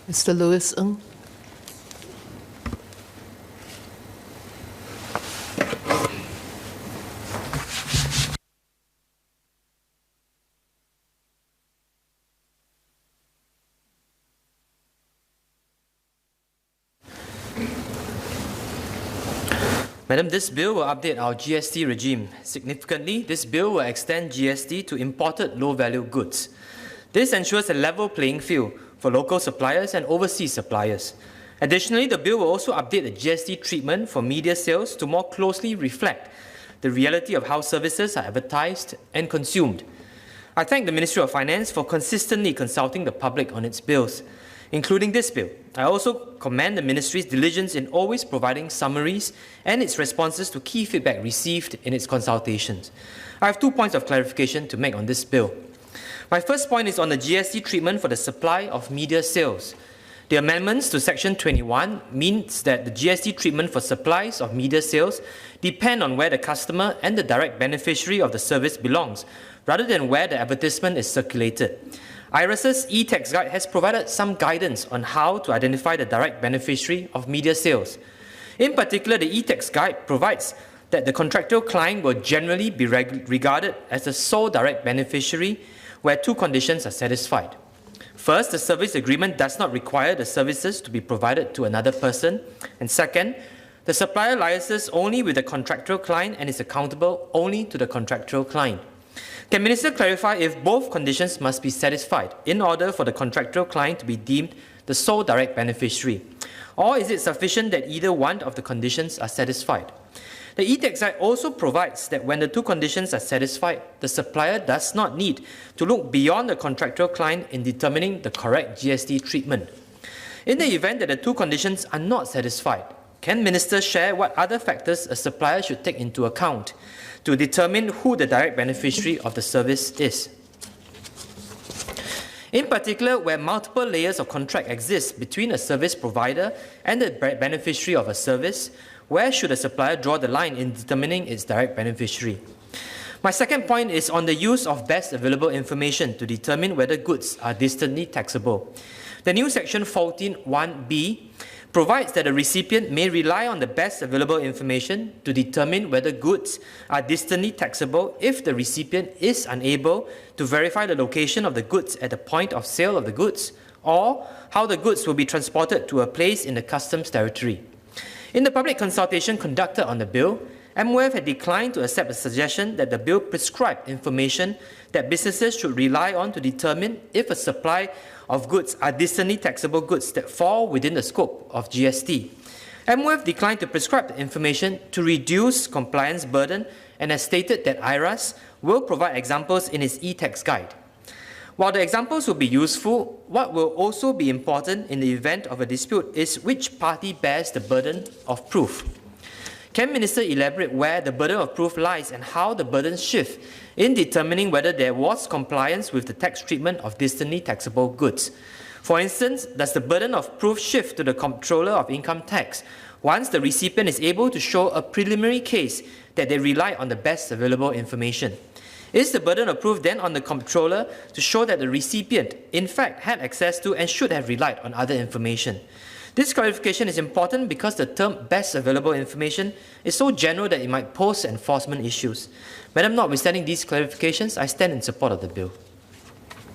Mr. Louis Ng. Madam, this bill will update our GST regime. Significantly, this bill will extend GST to imported low-value goods. This ensures a level playing field for local suppliers and overseas suppliers. Additionally, the bill will also update the GST treatment for media sales to more closely reflect the reality of how services are advertised and consumed. I thank the Ministry of Finance for consistently consulting the public on its bills, including this bill. I also commend the Ministry's diligence in always providing summaries and its responses to key feedback received in its consultations. I have 2 points of clarification to make on this bill. My first point is on the GST treatment for the supply of media sales. The amendments to Section 21 means that the GST treatment for supplies of media sales depend on where the customer and the direct beneficiary of the service belongs, rather than where the advertisement is circulated. IRAS's e-tax guide has provided some guidance on how to identify the direct beneficiary of media sales. In particular, the e-tax guide provides that the contractual client will generally be regarded as the sole direct beneficiary where 2 conditions are satisfied. First, the service agreement does not require the services to be provided to another person. And second, the supplier liaises only with the contractual client and is accountable only to the contractual client. Can Minister clarify if both conditions must be satisfied in order for the contractual client to be deemed the sole direct beneficiary? Or is it sufficient that either one of the conditions are satisfied? The e-tax guide also provides that when the 2 conditions are satisfied, the supplier does not need to look beyond the contractual client in determining the correct GST treatment. In the event that the 2 conditions are not satisfied, can Minister share what other factors a supplier should take into account to determine who the direct beneficiary of the service is? In particular, where multiple layers of contract exist between a service provider and the beneficiary of a service, where should a supplier draw the line in determining its direct beneficiary? My second point is on the use of best available information to determine whether goods are distantly taxable. The new Section 14(1)(b) provides that a recipient may rely on the best available information to determine whether goods are distantly taxable if the recipient is unable to verify the location of the goods at the point of sale of the goods, or how the goods will be transported to a place in the customs territory. In the public consultation conducted on the bill, MOF had declined to accept a suggestion that the bill prescribe information that businesses should rely on to determine if a supply of goods are distantly taxable goods that fall within the scope of GST. MOF declined to prescribe the information to reduce compliance burden and has stated that IRAS will provide examples in its e-tax guide. While the examples will be useful, what will also be important in the event of a dispute is which party bears the burden of proof. Can Minister elaborate where the burden of proof lies and how the burdens shift in determining whether there was compliance with the tax treatment of distantly taxable goods? For instance, does the burden of proof shift to the Comptroller of Income Tax once the recipient is able to show a preliminary case that they rely on the best available information? Is the burden of proof then on the Comptroller to show that the recipient in fact had access to and should have relied on other information? This clarification is important because the term best available information is so general that it might pose enforcement issues. Madam, notwithstanding these clarifications, I stand in support of the bill.